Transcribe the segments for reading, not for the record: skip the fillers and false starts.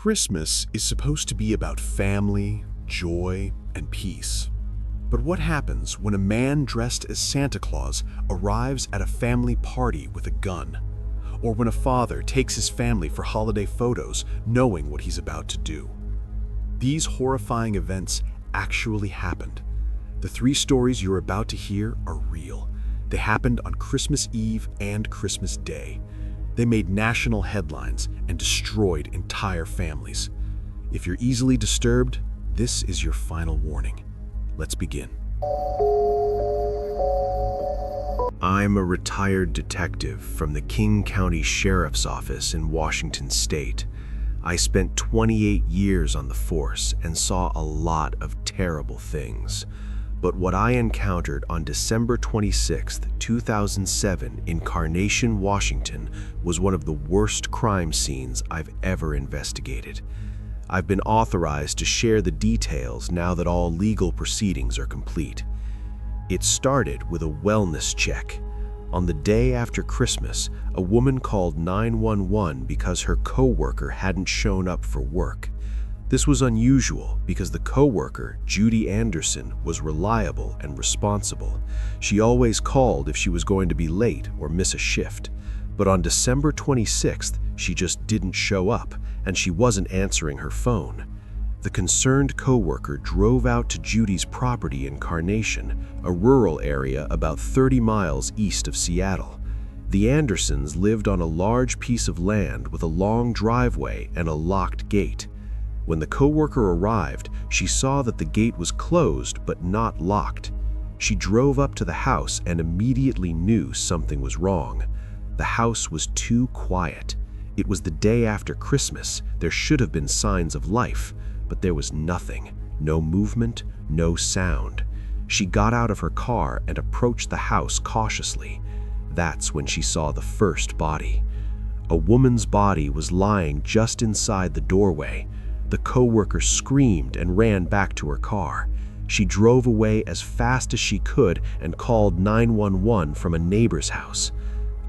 Christmas is supposed to be about family, joy, and peace. But what happens when a man dressed as Santa Claus arrives at a family party with a gun? Or when a father takes his family for holiday photos knowing what he's about to do? These horrifying events actually happened. The three stories you're about to hear are real. They happened on Christmas Eve and Christmas Day. They made national headlines and destroyed entire families. If you're easily disturbed, this is your final warning. Let's begin. I'm a retired detective from the King County Sheriff's Office in Washington State. I spent 28 years on the force and saw a lot of terrible things. But what I encountered on December 26, 2007 in Carnation, Washington was one of the worst crime scenes I've ever investigated. I've been authorized to share the details now that all legal proceedings are complete. It started with a wellness check. On the day after Christmas, a woman called 911 because her coworker hadn't shown up for work. This was unusual because the coworker, Judy Anderson, was reliable and responsible. She always called if she was going to be late or miss a shift. But on December 26th, she just didn't show up, and she wasn't answering her phone. The concerned coworker drove out to Judy's property in Carnation, a rural area about 30 miles east of Seattle. The Andersons lived on a large piece of land with a long driveway and a locked gate. When the coworker arrived, she saw that the gate was closed but not locked. She drove up to the house and immediately knew something was wrong. The house was too quiet. It was the day after Christmas. There should have been signs of life, but there was nothing. No movement, no sound. She got out of her car and approached the house cautiously. That's when she saw the first body. A woman's body was lying just inside the doorway. The coworker screamed and ran back to her car. She drove away as fast as she could and called 911 from a neighbor's house.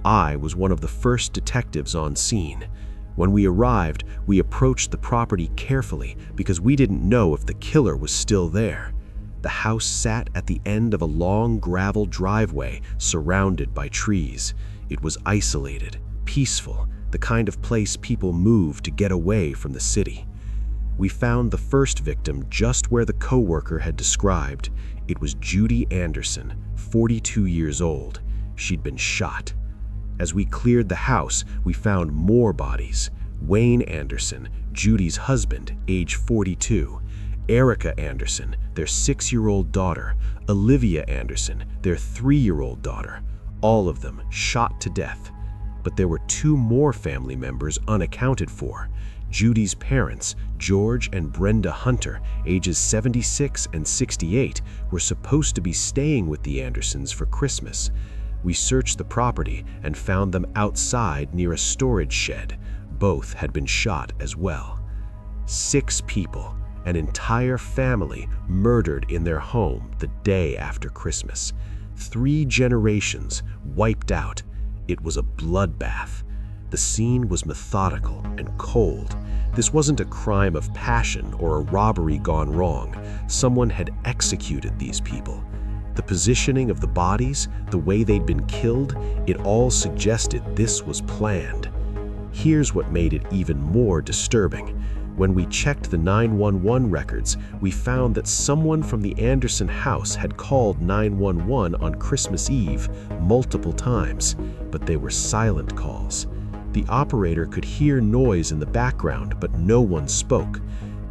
I was one of the first detectives on scene. When we arrived, we approached the property carefully because we didn't know if the killer was still there. The house sat at the end of a long gravel driveway surrounded by trees. It was isolated, peaceful, the kind of place people move to get away from the city. We found the first victim just where the coworker had described. It was Judy Anderson, 42 years old. She'd been shot. As we cleared the house, we found more bodies. Wayne Anderson, Judy's husband, age 42. Erica Anderson, their 6-year-old daughter. Olivia Anderson, their 3-year-old daughter. All of them shot to death. But there were 2 more family members unaccounted for. Judy's parents, George and Brenda Hunter, ages 76 and 68, were supposed to be staying with the Andersons for Christmas. We searched the property and found them outside near a storage shed. Both had been shot as well. 6 people, an entire family, murdered in their home the day after Christmas. 3 generations wiped out. It was a bloodbath. The scene was methodical and cold. This wasn't a crime of passion or a robbery gone wrong. Someone had executed these people. The positioning of the bodies, the way they'd been killed, it all suggested this was planned. Here's what made it even more disturbing. When we checked the 911 records, we found that someone from the Anderson house had called 911 on Christmas Eve multiple times, but they were silent calls. The operator could hear noise in the background, but no one spoke.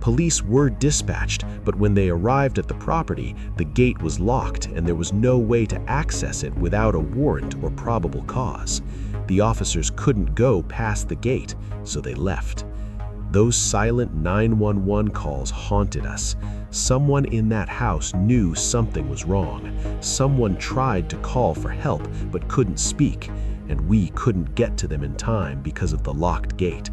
Police were dispatched, but when they arrived at the property, the gate was locked and there was no way to access it without a warrant or probable cause. The officers couldn't go past the gate, so they left. Those silent 911 calls haunted us. Someone in that house knew something was wrong. Someone tried to call for help but couldn't speak, and we couldn't get to them in time because of the locked gate.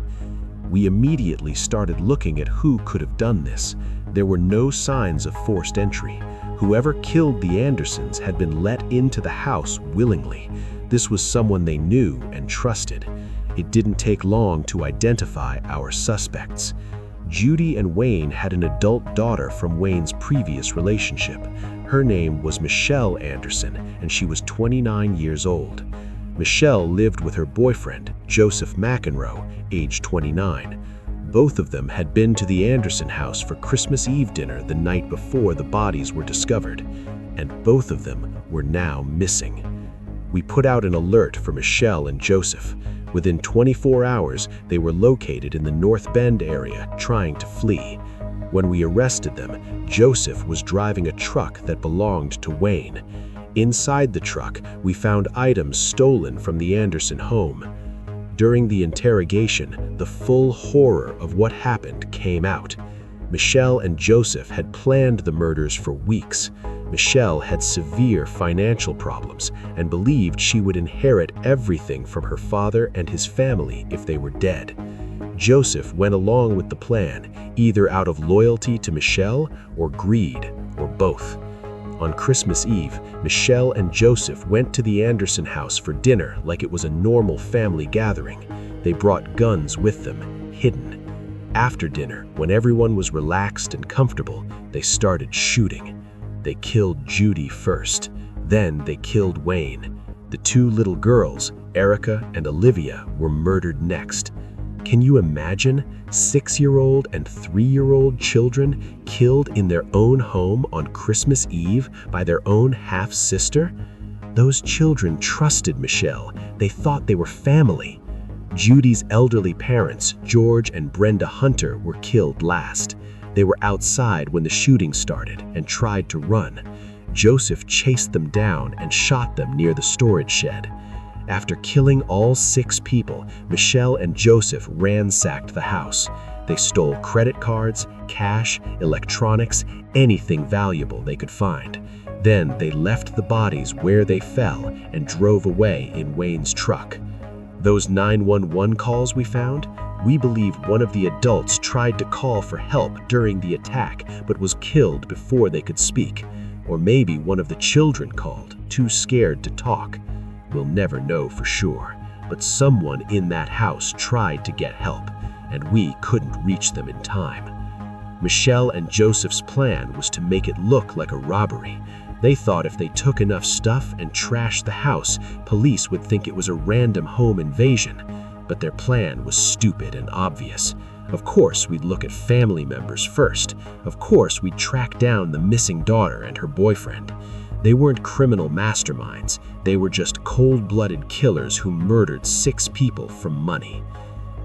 We immediately started looking at who could have done this. There were no signs of forced entry. Whoever killed the Andersons had been let into the house willingly. This was someone they knew and trusted. It didn't take long to identify our suspects. Judy and Wayne had an adult daughter from Wayne's previous relationship. Her name was Michelle Anderson, and she was 29 years old. Michelle lived with her boyfriend, Joseph McEnroe, age 29. Both of them had been to the Anderson house for Christmas Eve dinner the night before the bodies were discovered, and both of them were now missing. We put out an alert for Michelle and Joseph. Within 24 hours, they were located in the North Bend area, trying to flee. When we arrested them, Joseph was driving a truck that belonged to Wayne. Inside the truck, we found items stolen from the Anderson home. During the interrogation, the full horror of what happened came out. Michelle and Joseph had planned the murders for weeks. Michelle had severe financial problems and believed she would inherit everything from her father and his family if they were dead. Joseph went along with the plan, either out of loyalty to Michelle or greed, or both. On Christmas Eve, Michelle and Joseph went to the Anderson house for dinner like it was a normal family gathering. They brought guns with them, hidden. After dinner, when everyone was relaxed and comfortable, they started shooting. They killed Judy first, then they killed Wayne. The two little girls, Erica and Olivia, were murdered next. Can you imagine 6-year-old and 3-year-old children killed in their own home on Christmas Eve by their own half-sister? Those children trusted Michelle. They thought they were family. Judy's elderly parents, George and Brenda Hunter, were killed last. They were outside when the shooting started and tried to run. Joseph chased them down and shot them near the storage shed. After killing all 6 people, Michelle and Joseph ransacked the house. They stole credit cards, cash, electronics, anything valuable they could find. Then they left the bodies where they fell and drove away in Wayne's truck. Those 911 calls we found, we believe one of the adults tried to call for help during the attack but was killed before they could speak. Or maybe one of the children called, too scared to talk. We'll never know for sure, but someone in that house tried to get help, and we couldn't reach them in time. Michelle and Joseph's plan was to make it look like a robbery. They thought if they took enough stuff and trashed the house, police would think it was a random home invasion. But their plan was stupid and obvious. Of course, we'd look at family members first. Of course, we'd track down the missing daughter and her boyfriend. They weren't criminal masterminds. They were just cold-blooded killers who murdered 6 people for money.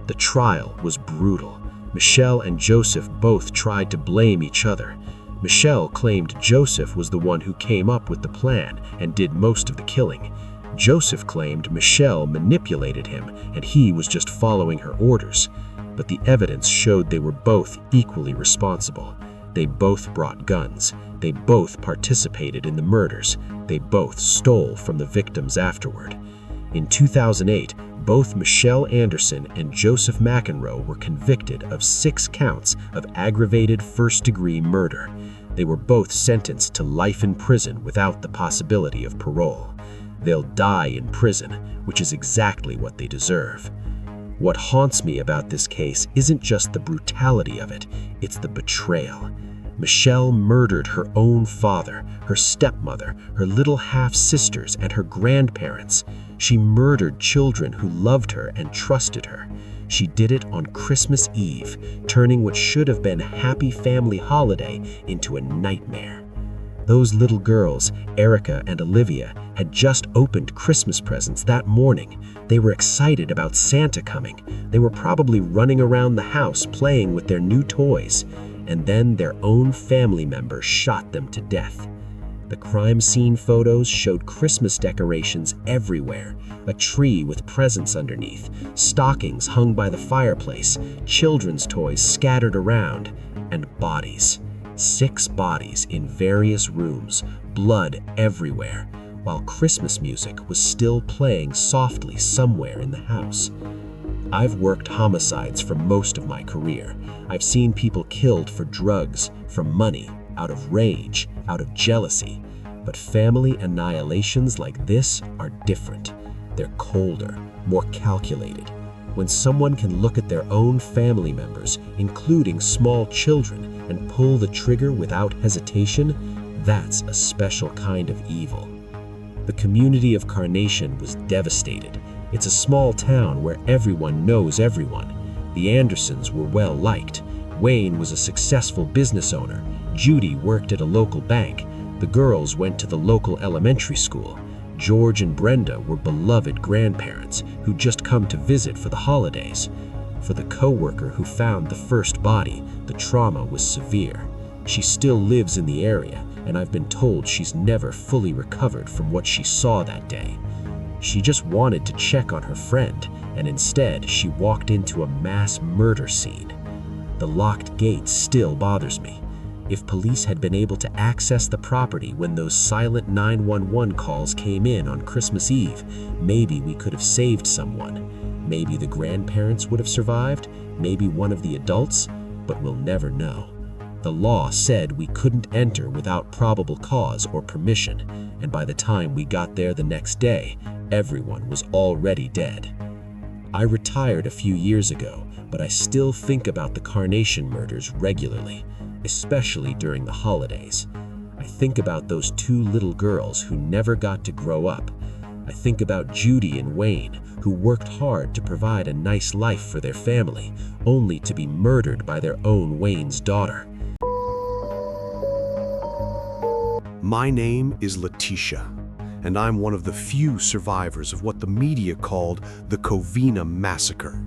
The trial was brutal. Michelle and Joseph both tried to blame each other. Michelle claimed Joseph was the one who came up with the plan and did most of the killing. Joseph claimed Michelle manipulated him and he was just following her orders. But the evidence showed they were both equally responsible. They both brought guns. They both participated in the murders. They both stole from the victims afterward. In 2008, both Michelle Anderson and Joseph McEnroe were convicted of 6 counts of aggravated first-degree murder. They were both sentenced to life in prison without the possibility of parole. They'll die in prison, which is exactly what they deserve. What haunts me about this case isn't just the brutality of it, it's the betrayal. Michelle murdered her own father, her stepmother, her little half-sisters, and her grandparents. She murdered children who loved her and trusted her. She did it on Christmas Eve, turning what should have been a happy family holiday into a nightmare. Those little girls, Erica and Olivia, had just opened Christmas presents that morning. They were excited about Santa coming. They were probably running around the house playing with their new toys. And then their own family member shot them to death. The crime scene photos showed Christmas decorations everywhere, a tree with presents underneath, stockings hung by the fireplace, children's toys scattered around, and bodies. 6 bodies in various rooms, blood everywhere, while Christmas music was still playing softly somewhere in the house. I've worked homicides for most of my career. I've seen people killed for drugs, for money, out of rage, out of jealousy. But family annihilations like this are different. They're colder, more calculated. When someone can look at their own family members, including small children, and pull the trigger without hesitation, that's a special kind of evil. The community of Carnation was devastated. It's a small town where everyone knows everyone. The Andersons were well liked. Wayne was a successful business owner. Judy worked at a local bank. The girls went to the local elementary school. George and Brenda were beloved grandparents who'd just come to visit for the holidays. For the co-worker who found the first body, the trauma was severe. She still lives in the area, and I've been told she's never fully recovered from what she saw that day. She just wanted to check on her friend, and instead she walked into a mass murder scene. The locked gate still bothers me. If police had been able to access the property when those silent 911 calls came in on Christmas Eve, maybe we could have saved someone. Maybe the grandparents would have survived, maybe one of the adults, but we'll never know. The law said we couldn't enter without probable cause or permission, and by the time we got there the next day, everyone was already dead. I retired a few years ago, but I still think about the Carnation murders regularly, especially during the holidays. I think about those two little girls who never got to grow up. I think about Judy and Wayne, who worked hard to provide a nice life for their family, only to be murdered by their own Wayne's daughter. My name is Letitia, and I'm one of the few survivors of what the media called the Covina Massacre.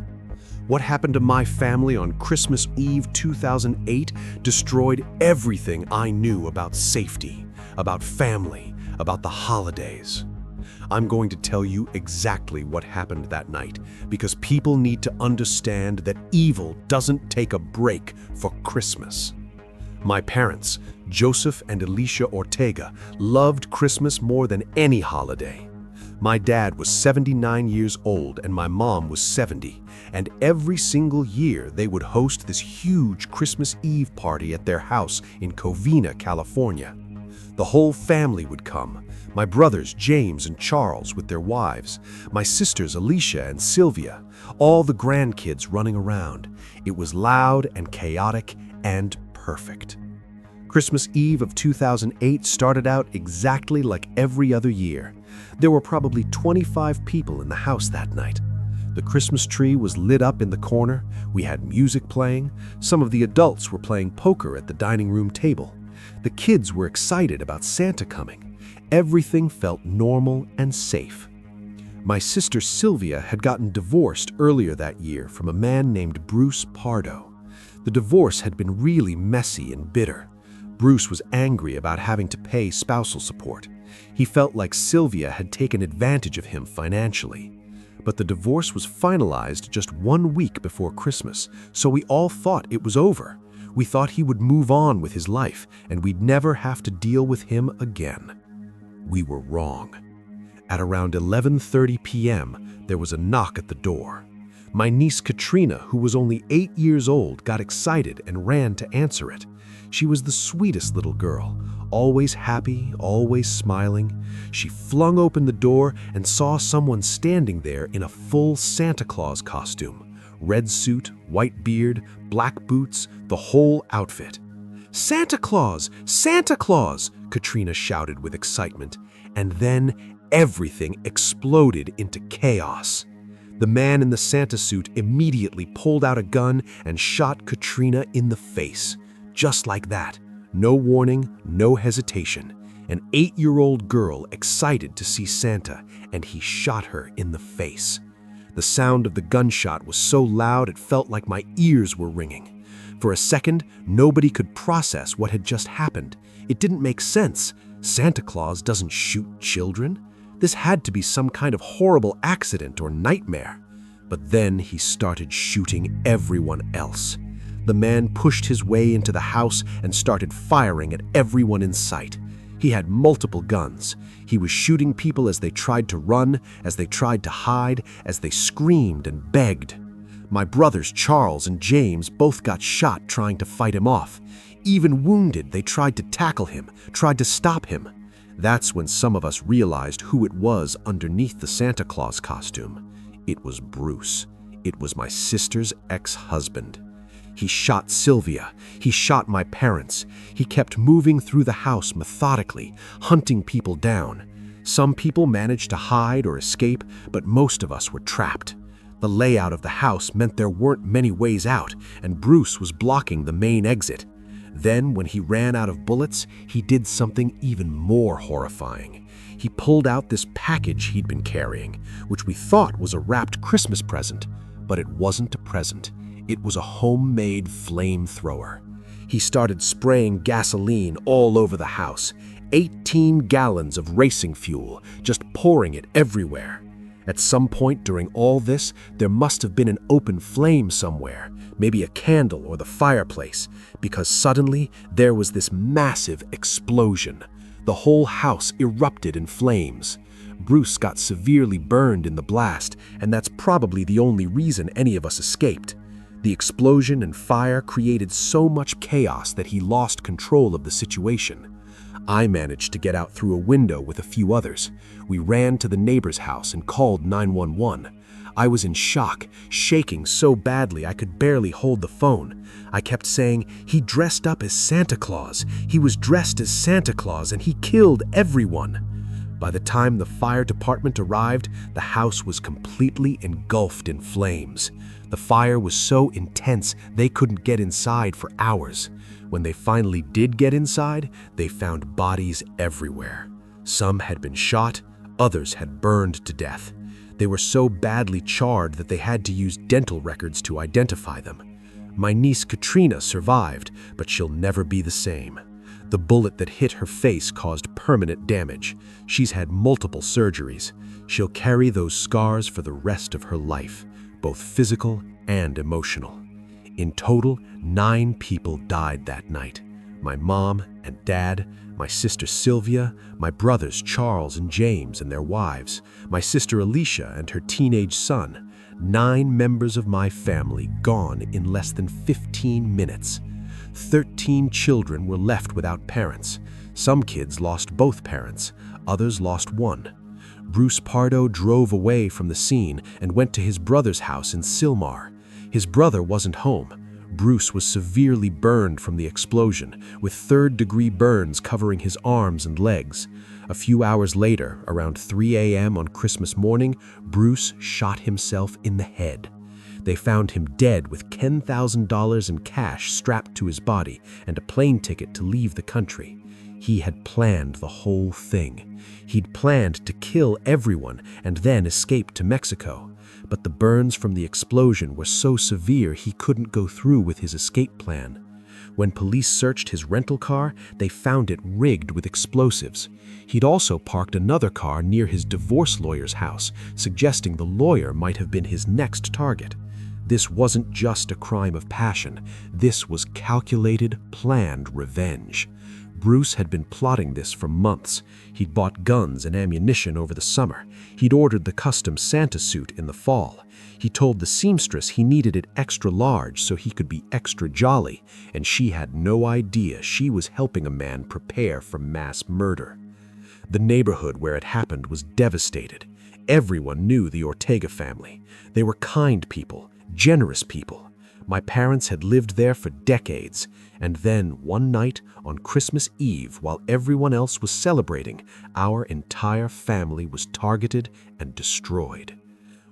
What happened to my family on Christmas Eve 2008 destroyed everything I knew about safety, about family, about the holidays. I'm going to tell you exactly what happened that night, because people need to understand that evil doesn't take a break for Christmas. My parents, Joseph and Alicia Ortega, loved Christmas more than any holiday. My dad was 79 years old and my mom was 70, and every single year they would host this huge Christmas Eve party at their house in Covina, California. The whole family would come, my brothers James and Charles with their wives, my sisters Alicia and Sylvia, all the grandkids running around. It was loud and chaotic and perfect. Christmas Eve of 2008 started out exactly like every other year. There were probably 25 people in the house that night. The Christmas tree was lit up in the corner, we had music playing, some of the adults were playing poker at the dining room table. The kids were excited about Santa coming. Everything felt normal and safe. My sister Sylvia had gotten divorced earlier that year from a man named Bruce Pardo. The divorce had been really messy and bitter. Bruce was angry about having to pay spousal support. He felt like Sylvia had taken advantage of him financially. But the divorce was finalized just 1 week before Christmas, so we all thought it was over. We thought he would move on with his life, and we'd never have to deal with him again. We were wrong. At around 11:30 p.m., there was a knock at the door. My niece Katrina, who was only 8 years old, got excited and ran to answer it. She was the sweetest little girl, always happy, always smiling. She flung open the door and saw someone standing there in a full Santa Claus costume. Red suit, white beard, black boots, the whole outfit. "Santa Claus! Santa Claus!" Katrina shouted with excitement. And then everything exploded into chaos. The man in the Santa suit immediately pulled out a gun and shot Katrina in the face. Just like that. No warning, no hesitation. An 8-year-old girl excited to see Santa, and he shot her in the face. The sound of the gunshot was so loud it felt like my ears were ringing. For a second, nobody could process what had just happened. It didn't make sense. Santa Claus doesn't shoot children. This had to be some kind of horrible accident or nightmare. But then he started shooting everyone else. The man pushed his way into the house and started firing at everyone in sight. He had multiple guns. He was shooting people as they tried to run, as they tried to hide, as they screamed and begged. My brothers Charles and James both got shot trying to fight him off. Even wounded, they tried to tackle him, tried to stop him. That's when some of us realized who it was underneath the Santa Claus costume. It was Bruce. It was my sister's ex-husband. He shot Sylvia. He shot my parents. He kept moving through the house methodically, hunting people down. Some people managed to hide or escape, but most of us were trapped. The layout of the house meant there weren't many ways out, and Bruce was blocking the main exit. Then, when he ran out of bullets, he did something even more horrifying. He pulled out this package he'd been carrying, which we thought was a wrapped Christmas present, but it wasn't a present. It was a homemade flamethrower. He started spraying gasoline all over the house, 18 gallons of racing fuel, just pouring it everywhere. At some point during all this, there must have been an open flame somewhere, maybe a candle or the fireplace, because suddenly there was this massive explosion. The whole house erupted in flames. Bruce got severely burned in the blast, and that's probably the only reason any of us escaped. The explosion and fire created so much chaos that he lost control of the situation. I managed to get out through a window with a few others. We ran to the neighbor's house and called 911. I was in shock, shaking so badly I could barely hold the phone. I kept saying, "He dressed up as Santa Claus. He was dressed as Santa Claus and he killed everyone." By the time the fire department arrived, the house was completely engulfed in flames. The fire was so intense they couldn't get inside for hours. When they finally did get inside, they found bodies everywhere. Some had been shot, others had burned to death. They were so badly charred that they had to use dental records to identify them. My niece Katrina survived, but she'll never be the same. The bullet that hit her face caused permanent damage. She's had multiple surgeries. She'll carry those scars for the rest of her life, both physical and emotional. In total, 9 people died that night. My mom and dad, my sister Sylvia, my brothers Charles and James and their wives, my sister Alicia and her teenage son. 9 members of my family gone in less than 15 minutes. 13 children were left without parents. Some kids lost both parents, others lost one. Bruce Pardo drove away from the scene and went to his brother's house in Sylmar. His brother wasn't home. Bruce was severely burned from the explosion, with third-degree burns covering his arms and legs. A few hours later, around 3 a.m. on Christmas morning, Bruce shot himself in the head. They found him dead with $10,000 in cash strapped to his body and a plane ticket to leave the country. He had planned the whole thing. He'd planned to kill everyone and then escape to Mexico. But the burns from the explosion were so severe he couldn't go through with his escape plan. When police searched his rental car, they found it rigged with explosives. He'd also parked another car near his divorce lawyer's house, suggesting the lawyer might have been his next target. This wasn't just a crime of passion. This was calculated, planned revenge. Bruce had been plotting this for months. He'd bought guns and ammunition over the summer. He'd ordered the custom Santa suit in the fall. He told the seamstress he needed it extra large so he could be extra jolly, and she had no idea she was helping a man prepare for mass murder. The neighborhood where it happened was devastated. Everyone knew the Ortega family. They were kind people, generous people. My parents had lived there for decades, and then one night on Christmas Eve, while everyone else was celebrating, our entire family was targeted and destroyed.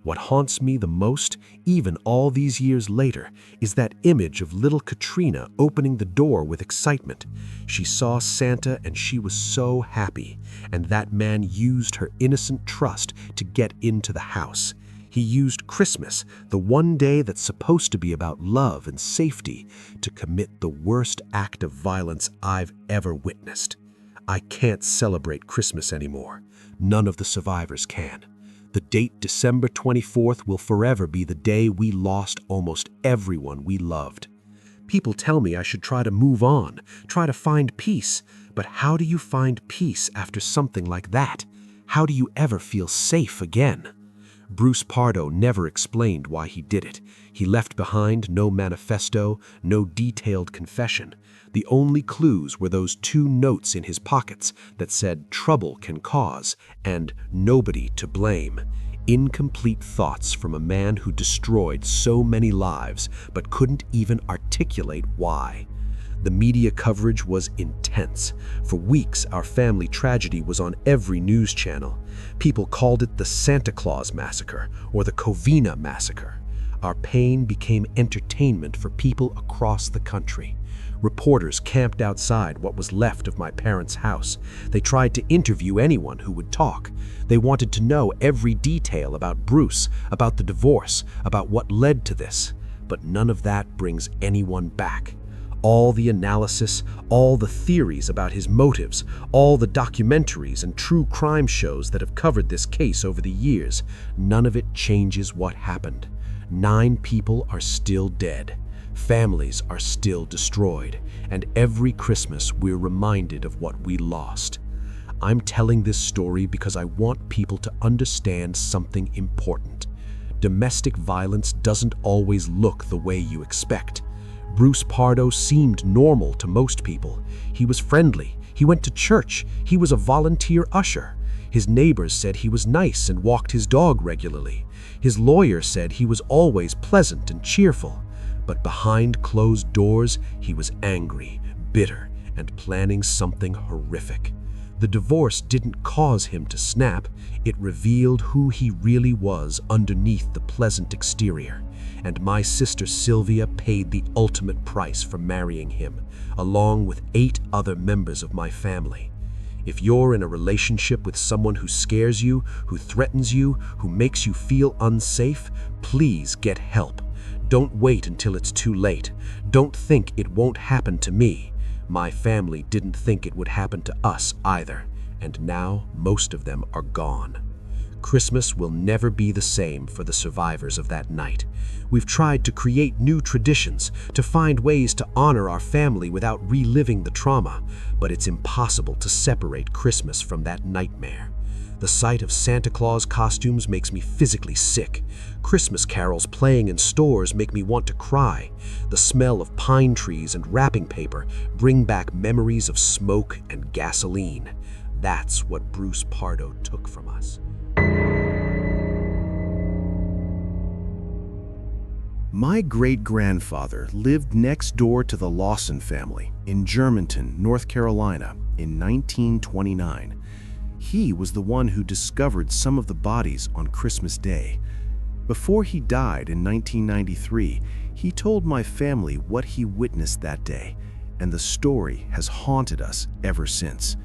What haunts me the most, even all these years later, is that image of little Katrina opening the door with excitement. She saw Santa and she was so happy, and that man used her innocent trust to get into the house. He used Christmas, the one day that's supposed to be about love and safety, to commit the worst act of violence I've ever witnessed. I can't celebrate Christmas anymore. None of the survivors can. The date December 24th will forever be the day we lost almost everyone we loved. People tell me I should try to move on, try to find peace. But how do you find peace after something like that? How do you ever feel safe again? Bruce Pardo never explained why he did it. He left behind no manifesto, no detailed confession. The only clues were those 2 notes in his pockets that said "trouble can cause" and "nobody to blame." Incomplete thoughts from a man who destroyed so many lives but couldn't even articulate why. The media coverage was intense. For weeks, our family tragedy was on every news channel. People called it the Santa Claus Massacre or the Covina Massacre. Our pain became entertainment for people across the country. Reporters camped outside what was left of my parents' house. They tried to interview anyone who would talk. They wanted to know every detail about Bruce, about the divorce, about what led to this. But none of that brings anyone back. All the analysis, all the theories about his motives, all the documentaries and true crime shows that have covered this case over the years, none of it changes what happened. 9 people are still dead. Families are still destroyed. And every Christmas we're reminded of what we lost. I'm telling this story because I want people to understand something important. Domestic violence doesn't always look the way you expect. Bruce Pardo seemed normal to most people. He was friendly. He went to church. He was a volunteer usher. His neighbors said he was nice and walked his dog regularly. His lawyer said he was always pleasant and cheerful. But behind closed doors, he was angry, bitter, and planning something horrific. The divorce didn't cause him to snap. It revealed who he really was underneath the pleasant exterior. And my sister Sylvia paid the ultimate price for marrying him, along with 8 other members of my family. If you're in a relationship with someone who scares you, who threatens you, who makes you feel unsafe, please get help. Don't wait until it's too late. Don't think it won't happen to me. My family didn't think it would happen to us either, and now most of them are gone. Christmas will never be the same for the survivors of that night. We've tried to create new traditions, to find ways to honor our family without reliving the trauma, but it's impossible to separate Christmas from that nightmare. The sight of Santa Claus costumes makes me physically sick. Christmas carols playing in stores make me want to cry. The smell of pine trees and wrapping paper bring back memories of smoke and gasoline. That's what Bruce Pardo took from us. My great-grandfather lived next door to the Lawson family in Germantown, North Carolina in 1929. He was the one who discovered some of the bodies on Christmas Day. Before he died in 1993, he told my family what he witnessed that day, and the story has haunted us ever since.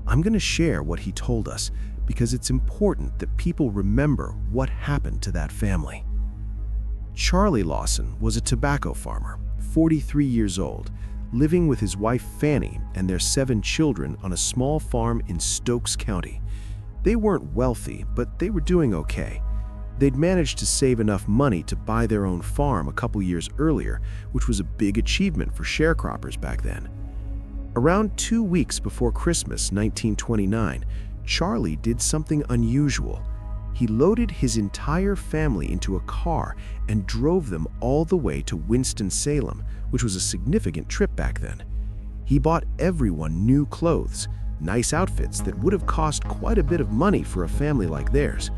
I'm going to share what he told us because it's important that people remember what happened to that family. Charlie Lawson was a tobacco farmer, 43 years old, living with his wife Fanny and their 7 children on a small farm in Stokes County. They weren't wealthy, but they were doing okay. They'd managed to save enough money to buy their own farm a couple years earlier, which was a big achievement for sharecroppers back then. Around 2 weeks before Christmas 1929, Charlie did something unusual. He loaded his entire family into a car and drove them all the way to Winston-Salem, which was a significant trip back then. He bought everyone new clothes, nice outfits that would have cost quite a bit of money for a family like theirs.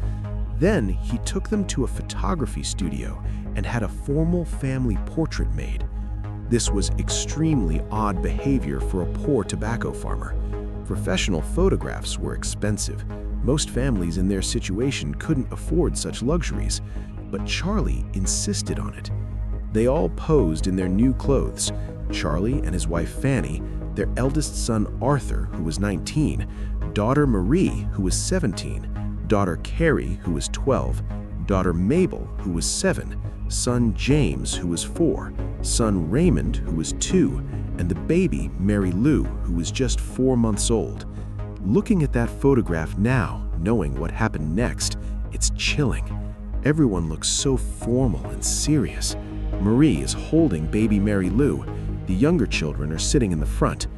Then he took them to a photography studio and had a formal family portrait made. This was extremely odd behavior for a poor tobacco farmer. Professional photographs were expensive. Most families in their situation couldn't afford such luxuries, but Charlie insisted on it. They all posed in their new clothes. Charlie and his wife Fanny, their eldest son Arthur, who was 19, daughter Marie, who was 17, daughter Carrie, who was 12, daughter Mabel, who was 7, son James, who was 4, son Raymond, who was 2, and the baby, Mary Lou, who was just 4 months old. Looking at that photograph now, knowing what happened next, it's chilling. Everyone looks so formal and serious. Marie is holding baby Mary Lou. The younger children are sitting in the front.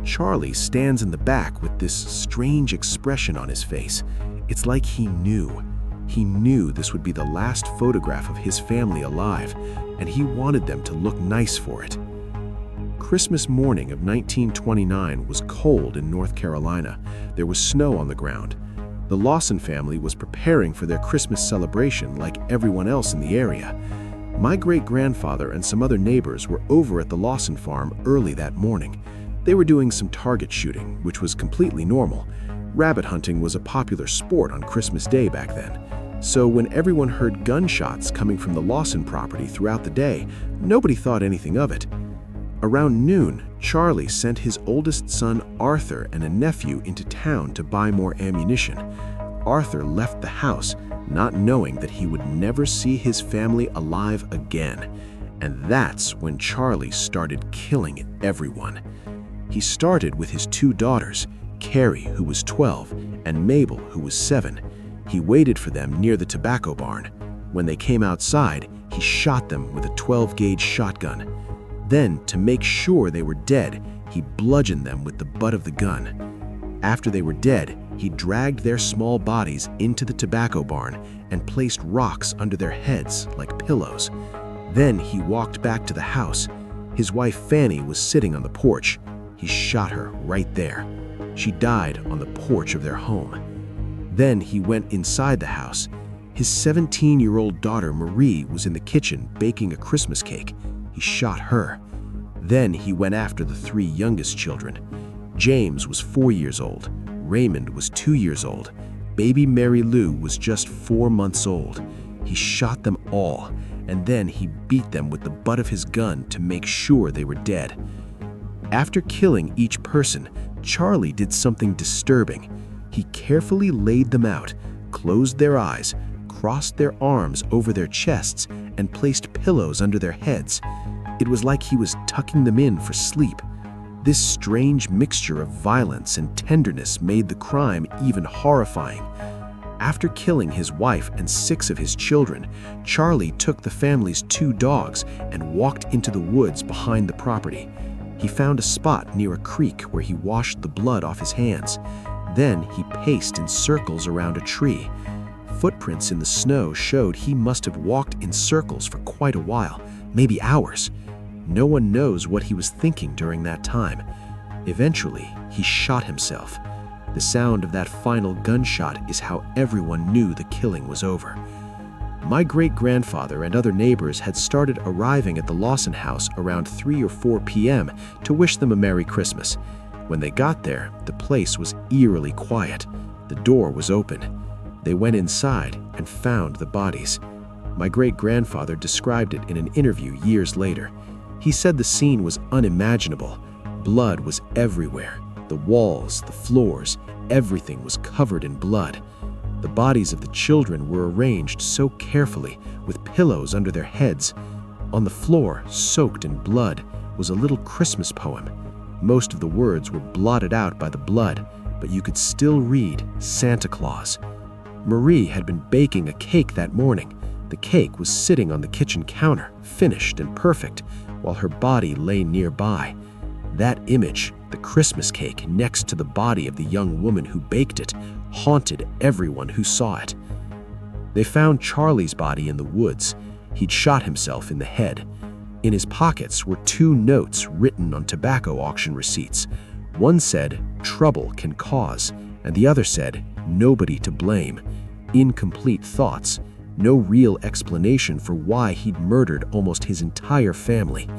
Charlie stands in the back with this strange expression on his face. It's like he knew. He knew this would be the last photograph of his family alive, and he wanted them to look nice for it. Christmas morning of 1929 was cold in North Carolina. There was snow on the ground. The Lawson family was preparing for their Christmas celebration like everyone else in the area. My great-grandfather and some other neighbors were over at the Lawson farm early that morning. They were doing some target shooting, which was completely normal. Rabbit hunting was a popular sport on Christmas Day back then. So when everyone heard gunshots coming from the Lawson property throughout the day, nobody thought anything of it. Around noon, Charlie sent his oldest son Arthur and a nephew into town to buy more ammunition. Arthur left the house, not knowing that he would never see his family alive again. And that's when Charlie started killing everyone. He started with his two daughters, Carrie, who was 12, and Mabel, who was 7. He waited for them near the tobacco barn. When they came outside, he shot them with a 12-gauge shotgun. Then, to make sure they were dead, he bludgeoned them with the butt of the gun. After they were dead, he dragged their small bodies into the tobacco barn and placed rocks under their heads like pillows. Then he walked back to the house. His wife Fanny was sitting on the porch. He shot her right there. She died on the porch of their home. Then he went inside the house. His 17-year-old daughter Marie was in the kitchen baking a Christmas cake. He shot her. Then he went after the 3 youngest children. James was 4 years old. Raymond was 2 years old. Baby Mary Lou was just 4 months old. He shot them all, and then he beat them with the butt of his gun to make sure they were dead. After killing each person, Charlie did something disturbing. He carefully laid them out, closed their eyes, crossed their arms over their chests, and placed pillows under their heads. It was like he was tucking them in for sleep. This strange mixture of violence and tenderness made the crime even horrifying. After killing his wife and 6 of his children, Charlie took the family's 2 dogs and walked into the woods behind the property. He found a spot near a creek where he washed the blood off his hands. Then he paced in circles around a tree. Footprints in the snow showed he must have walked in circles for quite a while, maybe hours. No one knows what he was thinking during that time. Eventually, he shot himself. The sound of that final gunshot is how everyone knew the killing was over. My great-grandfather and other neighbors had started arriving at the Lawson house around 3 or 4 p.m. to wish them a Merry Christmas. When they got there, the place was eerily quiet. The door was open. They went inside and found the bodies. My great-grandfather described it in an interview years later. He said the scene was unimaginable. Blood was everywhere. The walls, the floors, everything was covered in blood. The bodies of the children were arranged so carefully, with pillows under their heads. On the floor, soaked in blood, was a little Christmas poem. Most of the words were blotted out by the blood, but you could still read Santa Claus. Marie had been baking a cake that morning. The cake was sitting on the kitchen counter, finished and perfect, while her body lay nearby. That image, the Christmas cake next to the body of the young woman who baked it, haunted everyone who saw it. They found Charlie's body in the woods. He'd shot himself in the head. In his pockets were 2 notes written on tobacco auction receipts. One said, "Trouble can cause," and the other said, "Nobody to blame." Incomplete thoughts. No real explanation for why he'd murdered almost his entire family.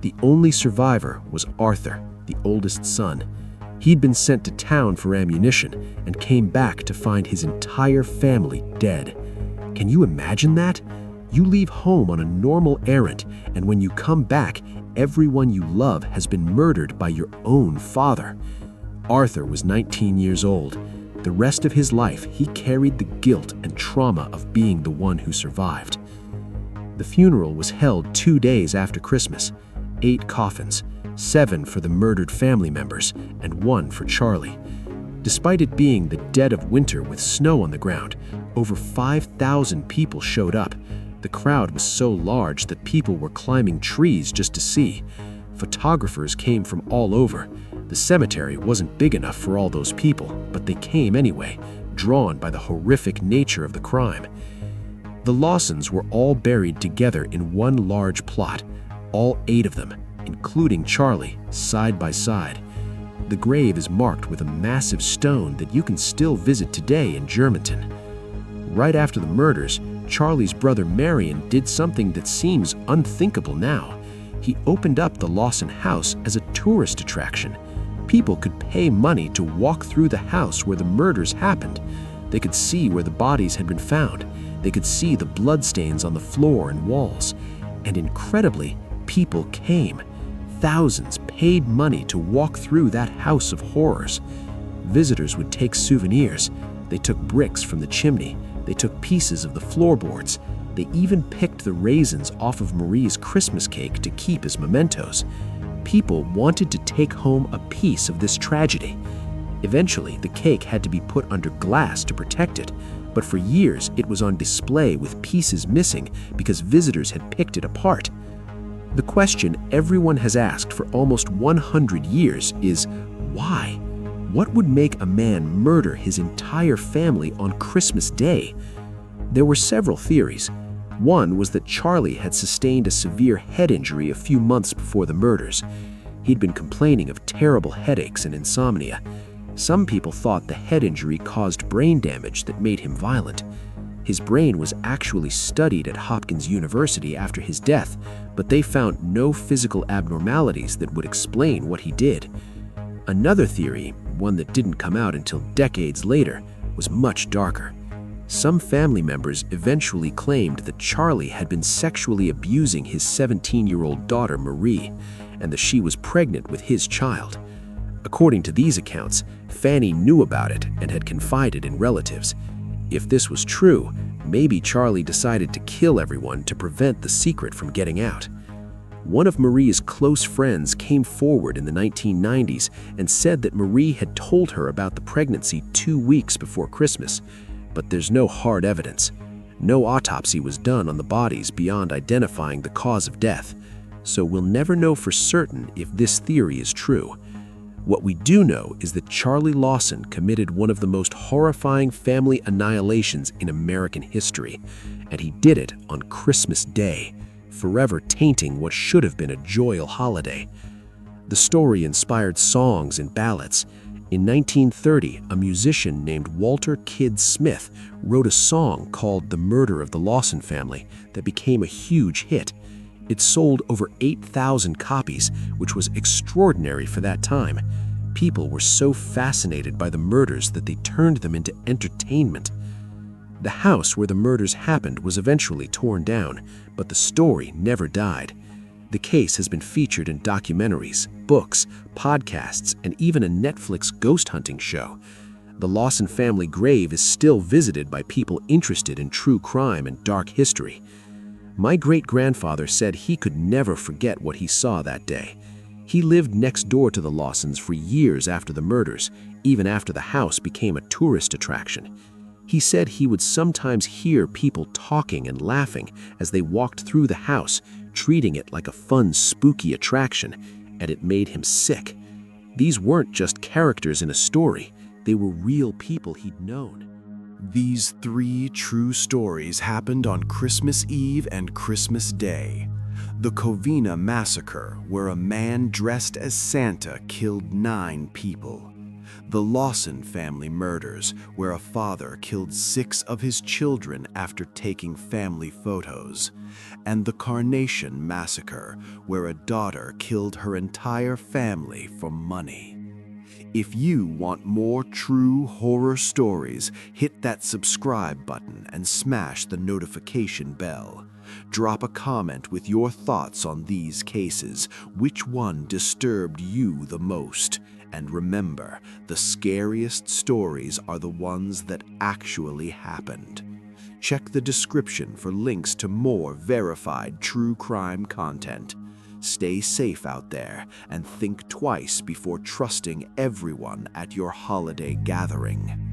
The only survivor was Arthur, the oldest son. He'd been sent to town for ammunition and came back to find his entire family dead. Can you imagine that? You leave home on a normal errand, and when you come back, everyone you love has been murdered by your own father. Arthur was 19 years old. The rest of his life, he carried the guilt and trauma of being the one who survived. The funeral was held 2 days after Christmas. 8 coffins, 7 for the murdered family members, and 1 for Charlie. Despite it being the dead of winter with snow on the ground, over 5,000 people showed up. The crowd was so large that people were climbing trees just to see. Photographers came from all over. The cemetery wasn't big enough for all those people, but they came anyway, drawn by the horrific nature of the crime. The Lawsons were all buried together in one large plot, all 8 of them, including Charlie, side by side. The grave is marked with a massive stone that you can still visit today in Germantown. Right after the murders, Charlie's brother Marion did something that seems unthinkable now. He opened up the Lawson house as a tourist attraction. People could pay money to walk through the house where the murders happened. They could see where the bodies had been found. They could see the bloodstains on the floor and walls. And incredibly, people came. Thousands paid money to walk through that house of horrors. Visitors would take souvenirs. They took bricks from the chimney. They took pieces of the floorboards. They even picked the raisins off of Marie's Christmas cake to keep as mementos. People wanted to take home a piece of this tragedy. Eventually, the cake had to be put under glass to protect it, but for years it was on display with pieces missing because visitors had picked it apart. The question everyone has asked for almost 100 years is, why? What would make a man murder his entire family on Christmas Day? There were several theories. One was that Charlie had sustained a severe head injury a few months before the murders. He'd been complaining of terrible headaches and insomnia. Some people thought the head injury caused brain damage that made him violent. His brain was actually studied at Hopkins University after his death, but they found no physical abnormalities that would explain what he did. Another theory, one that didn't come out until decades later, was much darker. Some family members eventually claimed that Charlie had been sexually abusing his 17-year-old daughter Marie, and that she was pregnant with his child. According to these accounts, Fanny knew about it and had confided in relatives. If this was true, maybe Charlie decided to kill everyone to prevent the secret from getting out. One of Marie's close friends came forward in the 1990s and said that Marie had told her about the pregnancy 2 weeks before Christmas, but there's no hard evidence. No autopsy was done on the bodies beyond identifying the cause of death, so we'll never know for certain if this theory is true. What we do know is that Charlie Lawson committed one of the most horrifying family annihilations in American history, and he did it on Christmas Day, forever tainting what should have been a joyous holiday. The story inspired songs and ballads. In 1930, a musician named Walter Kid Smith wrote a song called "The Murder of the Lawson Family" that became a huge hit. It sold over 8,000 copies, which was extraordinary for that time. People were so fascinated by the murders that they turned them into entertainment. The house where the murders happened was eventually torn down, but the story never died. The case has been featured in documentaries, books, podcasts, and even a Netflix ghost hunting show. The Lawson family grave is still visited by people interested in true crime and dark history. My great-grandfather said he could never forget what he saw that day. He lived next door to the Lawsons for years after the murders, even after the house became a tourist attraction. He said he would sometimes hear people talking and laughing as they walked through the house, treating it like a fun, spooky attraction, and it made him sick. These weren't just characters in a story, they were real people he'd known. These 3 true stories happened on Christmas Eve and Christmas Day. The Covina Massacre, where a man dressed as Santa killed 9 people. The Lawson Family Murders, where a father killed 6 of his children after taking family photos. And the Carnation Massacre, where a daughter killed her entire family for money. If you want more true horror stories, hit that subscribe button and smash the notification bell. Drop a comment with your thoughts on these cases. Which one disturbed you the most? And remember, the scariest stories are the ones that actually happened. Check the description for links to more verified true crime content. Stay safe out there and think twice before trusting everyone at your holiday gathering.